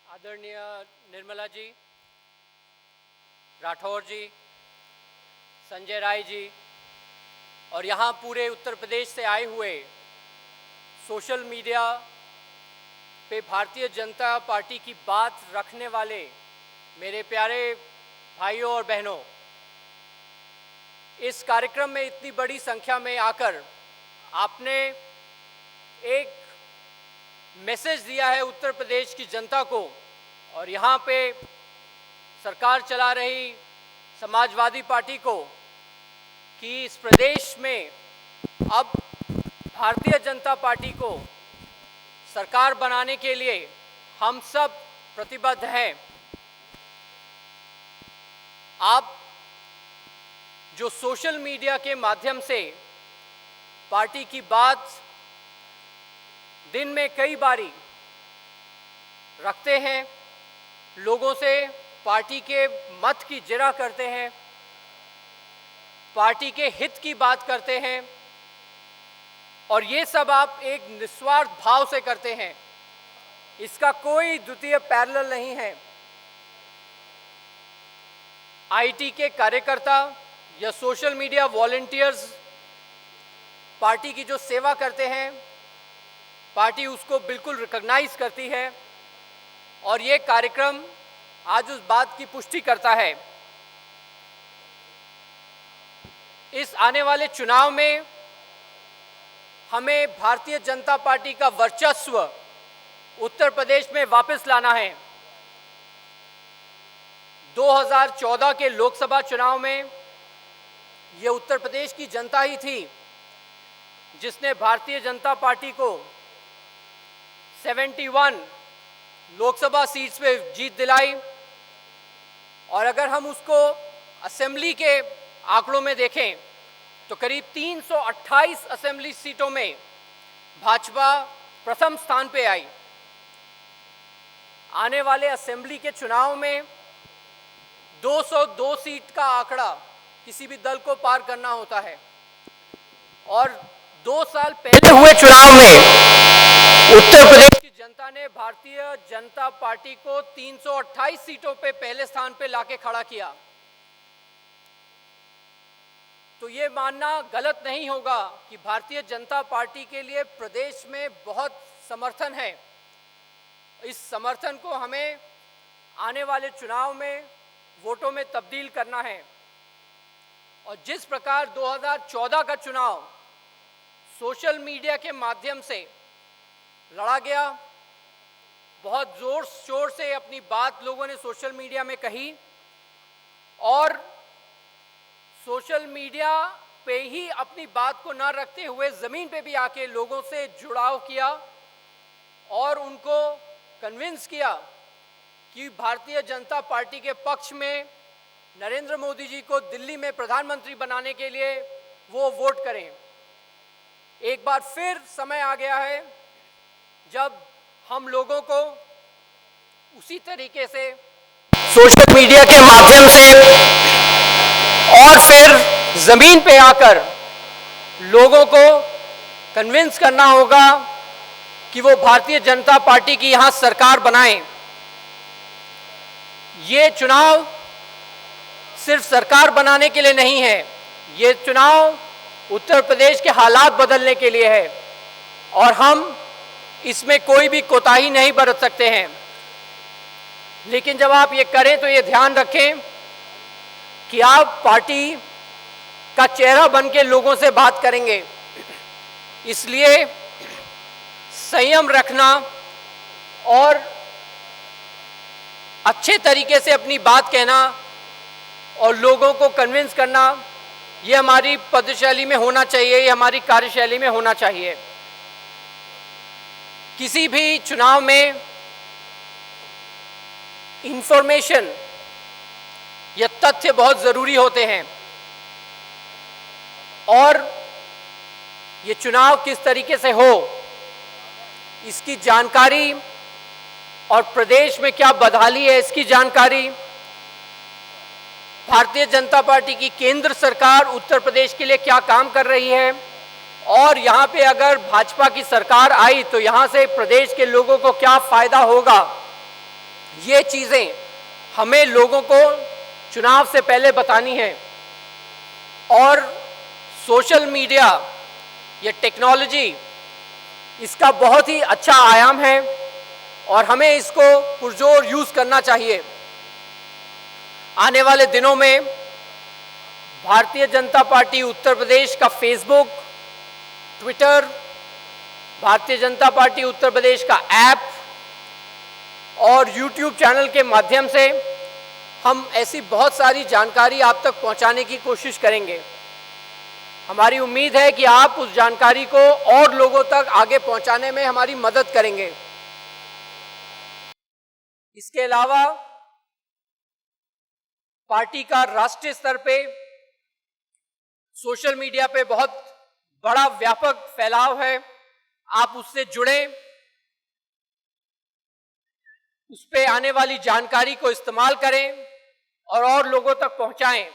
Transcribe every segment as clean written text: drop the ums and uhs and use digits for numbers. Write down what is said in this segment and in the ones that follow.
आदरणीय निर्मला जी, राठौर जी, संजय राय जी और यहाँ पूरे उत्तर प्रदेश से आए हुए सोशल मीडिया पे भारतीय जनता पार्टी की बात रखने वाले मेरे प्यारे भाइयों और बहनों, इस कार्यक्रम में इतनी बड़ी संख्या में आकर आपने एक मैसेज दिया है उत्तर प्रदेश की जनता को और यहाँ पे सरकार चला रही समाजवादी पार्टी को कि इस प्रदेश में अब भारतीय जनता पार्टी को सरकार बनाने के लिए हम सब प्रतिबद्ध हैं। आप जो सोशल मीडिया के माध्यम से पार्टी की बात दिन में कई बारी रखते हैं, लोगों से पार्टी के मत की जिरा करते हैं, पार्टी के हित की बात करते हैं और ये सब आप एक निस्वार्थ भाव से करते हैं। इसका कोई द्वितीय पैरेलल नहीं है। आईटी के कार्यकर्ता या सोशल मीडिया वॉलंटियर्स पार्टी की जो सेवा करते हैं, पार्टी उसको बिल्कुल रिकॉग्नाइज करती है और ये कार्यक्रम आज उस बात की पुष्टि करता है। इस आने वाले चुनाव में हमें भारतीय जनता पार्टी का वर्चस्व उत्तर प्रदेश में वापस लाना है। 2014 के लोकसभा चुनाव में ये उत्तर प्रदेश की जनता ही थी जिसने भारतीय जनता पार्टी को 71 लोकसभा सीट्स पे जीत दिलाई और अगर हम उसको असेंबली के आंकड़ों में देखें तो करीब 328 असेंबली सीटों में भाजपा प्रथम स्थान पे आई। आने वाले असेंबली के चुनाव में 202 सीट का आंकड़ा किसी भी दल को पार करना होता है और 2 साल पहले हुए चुनाव में उत्तर प्रदेश की जनता ने भारतीय जनता पार्टी को 328 सीटों पे पहले स्थान पे लाके खड़ा किया। तो ये मानना गलत नहीं होगा कि भारतीय जनता पार्टी के लिए प्रदेश में बहुत समर्थन है। इस समर्थन को हमें आने वाले चुनाव में वोटों में तब्दील करना है और जिस प्रकार 2014 का चुनाव सोशल मीडिया के माध्यम से लड़ा गया, बहुत जोर शोर से अपनी बात लोगों ने सोशल मीडिया में कही और सोशल मीडिया पे ही अपनी बात को न रखते हुए ज़मीन पे भी आके लोगों से जुड़ाव किया और उनको कन्विंस किया कि भारतीय जनता पार्टी के पक्ष में नरेंद्र मोदी जी को दिल्ली में प्रधानमंत्री बनाने के लिए वो वोट करें। एक बार फिर समय आ गया है जब हम लोगों को उसी तरीके से सोशल मीडिया के माध्यम से और फिर जमीन पे आकर लोगों को कन्विंस करना होगा कि वो भारतीय जनता पार्टी की यहां सरकार बनाएं। ये चुनाव सिर्फ सरकार बनाने के लिए नहीं है, ये चुनाव उत्तर प्रदेश के हालात बदलने के लिए है और हम इसमें कोई भी कोताही नहीं बरत सकते हैं। लेकिन जब आप ये करें तो ये ध्यान रखें कि आप पार्टी का चेहरा बन के लोगों से बात करेंगे, इसलिए संयम रखना और अच्छे तरीके से अपनी बात कहना और लोगों को कन्विंस करना, ये हमारी पदशैली में होना चाहिए, ये हमारी कार्यशैली में होना चाहिए। किसी भी चुनाव में इंफॉर्मेशन या तथ्य बहुत ज़रूरी होते हैं और ये चुनाव किस तरीके से हो इसकी जानकारी और प्रदेश में क्या बदहाली है इसकी जानकारी भारतीय जनता पार्टी की केंद्र सरकार उत्तर प्रदेश के लिए क्या काम कर रही है और यहाँ पे अगर भाजपा की सरकार आई तो यहाँ से प्रदेश के लोगों को क्या फायदा होगा, ये चीज़ें हमें लोगों को चुनाव से पहले बतानी है। और सोशल मीडिया, ये टेक्नोलॉजी, इसका बहुत ही अच्छा आयाम है और हमें इसको पुरजोर यूज़ करना चाहिए। आने वाले दिनों में भारतीय जनता पार्टी उत्तर प्रदेश का Facebook, Twitter, Bharatiya Janata party Uttar Pradesh का ऐप और यूट्यूब चैनल के माध्यम से हम ऐसी बहुत सारी जानकारी आप तक पहुंचाने की कोशिश करेंगे। हमारी उम्मीद है कि आप उस जानकारी को और लोगों तक आगे पहुंचाने में हमारी मदद करेंगे। इसके अलावा पार्टी का राष्ट्रीय स्तर पे सोशल मीडिया पे बहुत बड़ा व्यापक फैलाव है। आप उससे जुड़ें, उस पे आने वाली जानकारी को इस्तेमाल करें और लोगों तक पहुंचाएं।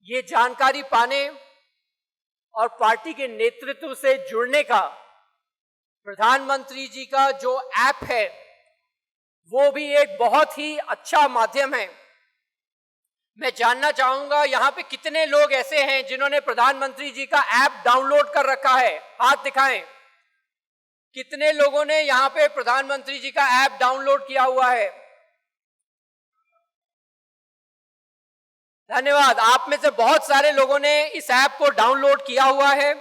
ये जानकारी पाने और पार्टी के नेतृत्व से जुड़ने का प्रधानमंत्री जी का जो ऐप है वो भी एक बहुत ही अच्छा माध्यम है। मैं जानना चाहूंगा यहां पे कितने लोग ऐसे हैं जिन्होंने प्रधानमंत्री जी का ऐप डाउनलोड कर रखा है, हाथ दिखाएं। कितने लोगों ने यहां पे प्रधानमंत्री जी का ऐप डाउनलोड किया हुआ है? धन्यवाद। आप में से बहुत सारे लोगों ने इस ऐप को डाउनलोड किया हुआ है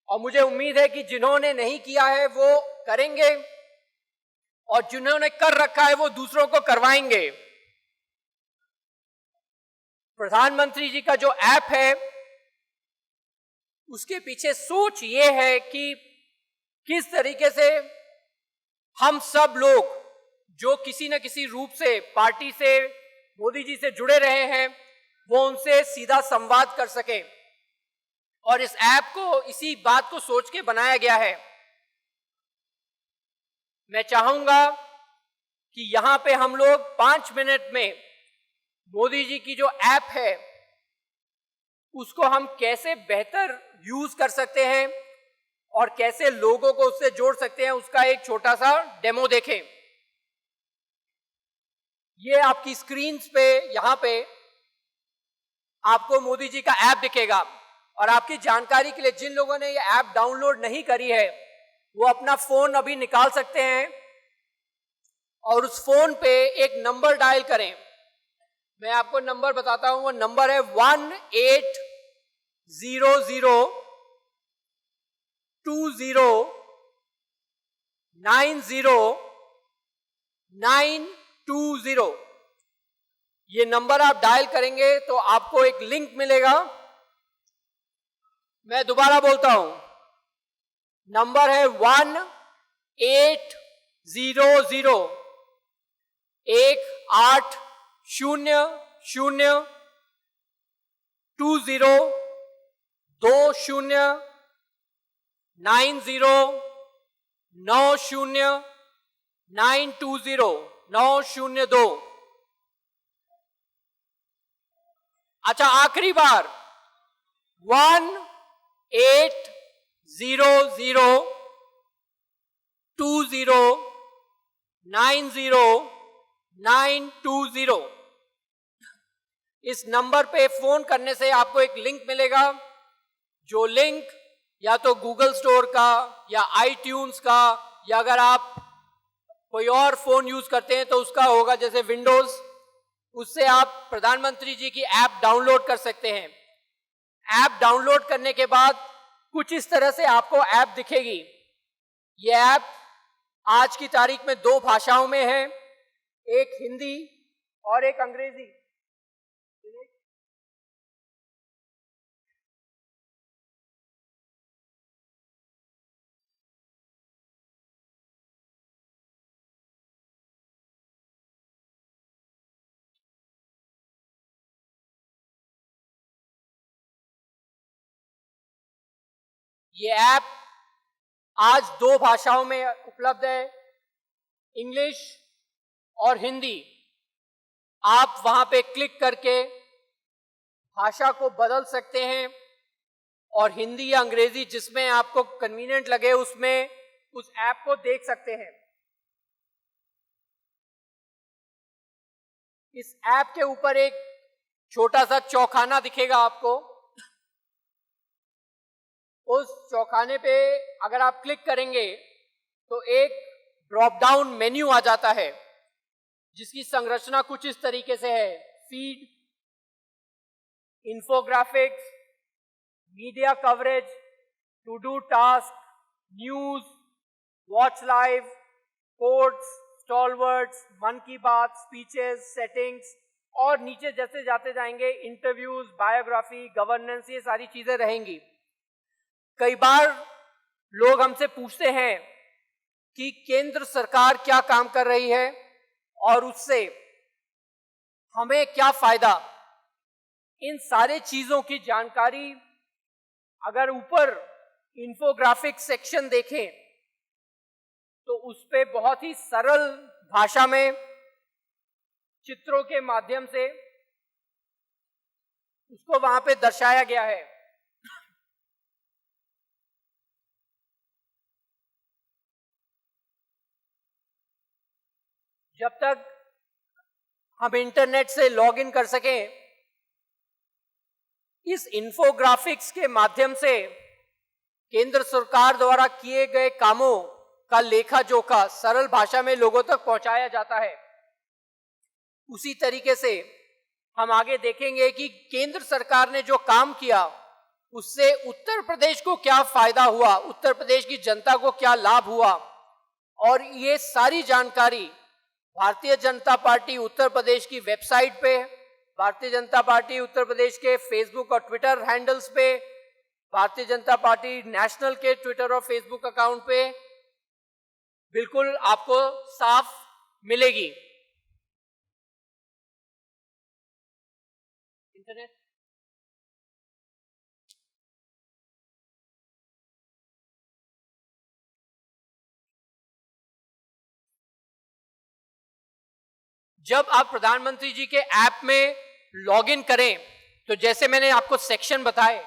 और मुझे उम्मीद है कि जिन्होंने नहीं किया है वो करेंगे और जिन्होंने कर रखा है वो दूसरों को करवाएंगे। प्रधानमंत्री जी का जो ऐप है उसके पीछे सोच ये है कि किस तरीके से हम सब लोग जो किसी न किसी रूप से पार्टी से, मोदी जी से जुड़े रहे हैं, वो उनसे सीधा संवाद कर सके। और इस ऐप को इसी बात को सोच के बनाया गया है। मैं चाहूंगा कि यहां पे हम लोग 5 मिनट में मोदी जी की जो ऐप है उसको हम कैसे बेहतर यूज कर सकते हैं और कैसे लोगों को उससे जोड़ सकते हैं, उसका एक छोटा सा डेमो देखें। ये आपकी स्क्रीन्स पे यहां पे आपको मोदी जी का ऐप दिखेगा। और आपकी जानकारी के लिए जिन लोगों ने ये ऐप डाउनलोड नहीं करी है वो अपना फोन अभी निकाल सकते हैं और उस फोन पे एक नंबर डायल करें। मैं आपको नंबर बताता हूं, वो नंबर है 180020900920। ये नंबर आप डायल करेंगे तो आपको एक लिंक मिलेगा। मैं दोबारा बोलता हूं, नंबर है 18002020 अच्छा, आखिरी बार 180020900920। इस नंबर पे फोन करने से आपको एक लिंक मिलेगा, जो लिंक या तो गूगल स्टोर का या आईट्यून्स का, या अगर आप कोई और फोन यूज करते हैं तो उसका होगा, जैसे विंडोज, उससे आप प्रधानमंत्री जी की ऐप डाउनलोड कर सकते हैं। ऐप डाउनलोड करने के बाद कुछ इस तरह से आपको ऐप दिखेगी। ये ऐप आज की तारीख में 2 भाषाओं में है, एक हिंदी और एक अंग्रेजी। ये ऐप आज 2 भाषाओं में उपलब्ध है, इंग्लिश और हिंदी। आप वहां पे क्लिक करके भाषा को बदल सकते हैं और हिंदी या अंग्रेजी जिसमें आपको कन्वीनियंट लगे उसमें उस ऐप को देख सकते हैं। इस ऐप के ऊपर एक छोटा सा चौखाना दिखेगा आपको। उस चौखाने पे अगर आप क्लिक करेंगे तो एक ड्रॉप डाउन मेन्यू आ जाता है, जिसकी संरचना कुछ इस तरीके से है: feed, infographics, media coverage, to do task, news, watch live, codes, stalwarts, Mann Ki बात, स्पीचेस, सेटिंग्स, और नीचे जैसे जाते जाएंगे इंटरव्यूज, बायोग्राफी, गवर्नेंस, ये सारी चीजें रहेंगी। कई बार लोग हमसे पूछते हैं कि केंद्र सरकार क्या काम कर रही है और उससे हमें क्या फायदा। इन सारे चीजों की जानकारी अगर ऊपर इंफोग्राफिक सेक्शन देखें तो उस पे बहुत ही सरल भाषा में चित्रों के माध्यम से उसको वहां पे दर्शाया गया है। जब तक हम इंटरनेट से लॉग इन कर सकें, इस इंफोग्राफिक्स के माध्यम से केंद्र सरकार द्वारा किए गए कामों का लेखा जोखा सरल भाषा में लोगों तक पहुंचाया जाता है। उसी तरीके से हम आगे देखेंगे कि केंद्र सरकार ने जो काम किया उससे उत्तर प्रदेश को क्या फायदा हुआ, उत्तर प्रदेश की जनता को क्या लाभ हुआ, और ये सारी जानकारी भारतीय जनता पार्टी उत्तर प्रदेश की वेबसाइट पे, भारतीय जनता पार्टी उत्तर प्रदेश के फेसबुक और ट्विटर हैंडल्स पे, भारतीय जनता पार्टी नेशनल के ट्विटर और फेसबुक अकाउंट पे बिल्कुल आपको साफ मिलेगी। इंटरनेट जब आप प्रधानमंत्री जी के ऐप में लॉगिन करें तो जैसे मैंने आपको सेक्शन बताए,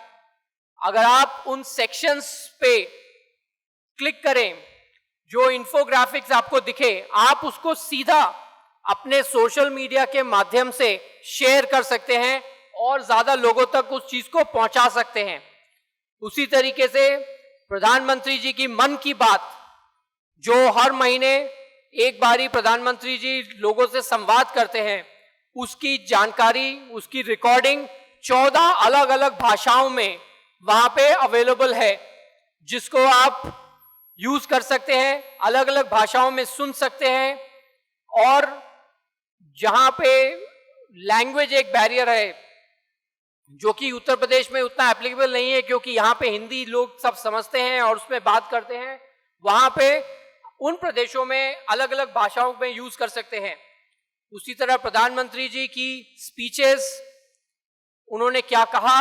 अगर आप उन सेक्शंस पे क्लिक करें, जो इंफोग्राफिक्स आपको दिखे, आप उसको सीधा अपने सोशल मीडिया के माध्यम से शेयर कर सकते हैं और ज्यादा लोगों तक उस चीज को पहुंचा सकते हैं। उसी तरीके से प्रधानमंत्री जी की मन की बात, जो हर महीने एक बारी प्रधानमंत्री जी लोगों से संवाद करते हैं, उसकी जानकारी, उसकी रिकॉर्डिंग 14 अलग अलग भाषाओं में वहां पे अवेलेबल है, जिसको आप यूज कर सकते हैं, अलग अलग भाषाओं में सुन सकते हैं। और जहां पे लैंग्वेज एक बैरियर है जो कि उत्तर प्रदेश में उतना एप्लीकेबल नहीं है, क्योंकि यहाँ पे हिंदी लोग सब समझते हैं और उसमें बात करते हैं, वहां पे उन प्रदेशों में अलग अलग भाषाओं में यूज कर सकते हैं। उसी तरह प्रधानमंत्री जी की स्पीचेस, उन्होंने क्या कहा,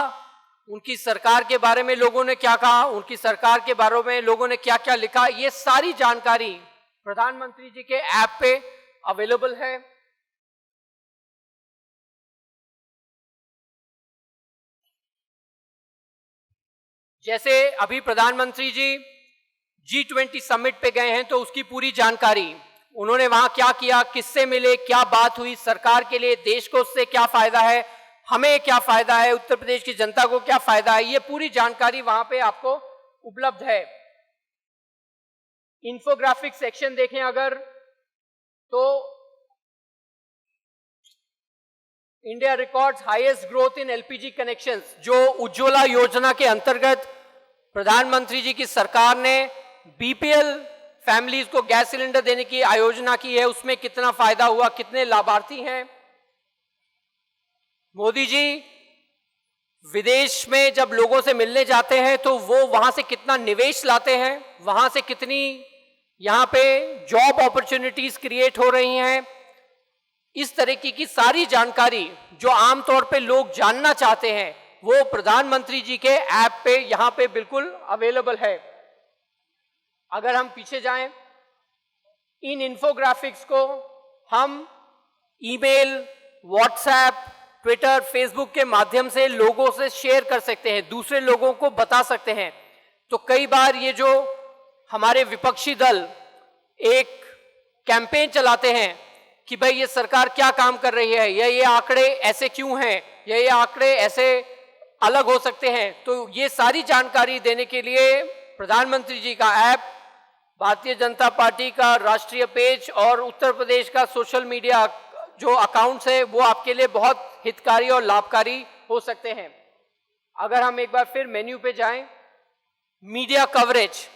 उनकी सरकार के बारे में लोगों ने क्या कहा, उनकी सरकार के बारे में लोगों ने क्या क्या लिखा, ये सारी जानकारी प्रधानमंत्री जी के ऐप पे अवेलेबल है। जैसे अभी प्रधानमंत्री जी G20 समिट पे गए हैं तो उसकी पूरी जानकारी, उन्होंने वहां क्या किया, किससे मिले, क्या बात हुई, सरकार के लिए, देश को उससे क्या फायदा है, हमें क्या फायदा है, उत्तर प्रदेश की जनता को क्या फायदा है, ये पूरी जानकारी वहां पे आपको उपलब्ध है। इंफोग्राफिक सेक्शन देखें अगर, तो India records highest growth in LPG connections, जो उज्ज्वला योजना के अंतर्गत प्रधानमंत्री जी की सरकार ने बीपीएल फैमिलीज को गैस सिलेंडर देने की आयोजना की है, उसमें कितना फायदा हुआ, कितने लाभार्थी हैं। मोदी जी विदेश में जब लोगों से मिलने जाते हैं तो वो वहां से कितना निवेश लाते हैं, वहां से कितनी यहां पे जॉब अपॉर्चुनिटीज क्रिएट हो रही हैं। इस तरीके की सारी जानकारी जो आमतौर पे लोग जानना चाहते हैं, वो प्रधानमंत्री जी के ऐप पे यहां पे बिल्कुल अवेलेबल है। अगर हम पीछे जाएं, इन इंफोग्राफिक्स को हम ईमेल, व्हाट्सएप, ट्विटर, फेसबुक के माध्यम से लोगों से शेयर कर सकते हैं, दूसरे लोगों को बता सकते हैं। तो कई बार ये जो हमारे विपक्षी दल एक कैंपेन चलाते हैं कि भाई ये सरकार क्या काम कर रही है, या ये आंकड़े ऐसे क्यों हैं, या ये आंकड़े ऐसे अलग हो सकते हैं। तो ये सारी जानकारी देने के लिए प्रधानमंत्री जी का ऐप, भारतीय जनता पार्टी का राष्ट्रीय पेज और उत्तर प्रदेश का सोशल मीडिया जो अकाउंट्स है वो आपके लिए बहुत हितकारी और लाभकारी हो सकते हैं। अगर हम एक बार फिर मेन्यू पे जाएं, मीडिया कवरेज,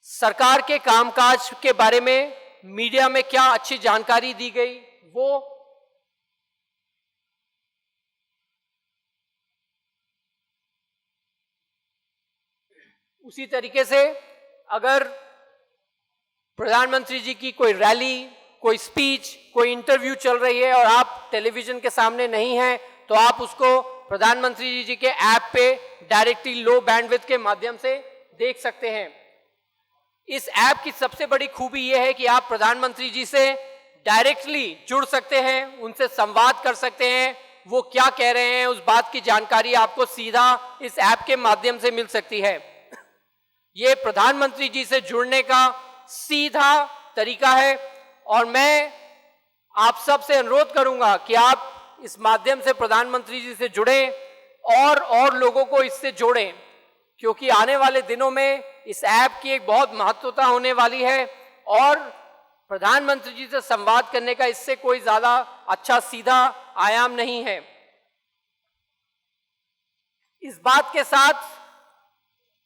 सरकार के कामकाज के बारे में मीडिया में क्या अच्छी जानकारी दी गई, वो उसी तरीके से अगर प्रधानमंत्री जी की कोई रैली, कोई स्पीच, कोई इंटरव्यू चल रही है और आप टेलीविजन के सामने नहीं हैं, तो आप उसको प्रधानमंत्री जी के ऐप पे डायरेक्टली लो बैंडविड्थ के माध्यम से देख सकते हैं। इस ऐप की सबसे बड़ी खूबी यह है कि आप प्रधानमंत्री जी से डायरेक्टली जुड़ सकते हैं, उनसे संवाद कर सकते हैं, वो क्या कह रहे हैं उस बात की जानकारी आपको सीधा इस ऐप के माध्यम से मिल सकती है। ये प्रधानमंत्री जी से जुड़ने का सीधा तरीका है और मैं आप सबसे अनुरोध करूंगा कि आप इस माध्यम से प्रधानमंत्री जी से जुड़ें और लोगों को इससे जोड़ें, क्योंकि आने वाले दिनों में इस ऐप की एक बहुत महत्वता होने वाली है और प्रधानमंत्री जी से संवाद करने का इससे कोई ज्यादा अच्छा सीधा आयाम नहीं है। इस बात के साथ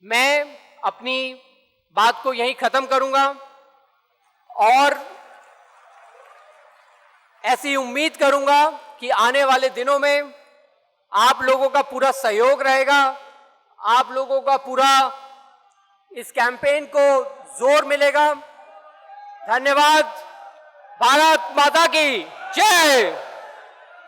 मैं अपनी बात को यहीं खत्म करूंगा और ऐसी उम्मीद करूंगा कि आने वाले दिनों में आप लोगों का पूरा सहयोग रहेगा, आप लोगों का पूरा इस कैंपेन को जोर मिलेगा। धन्यवाद। भारत माता की जय।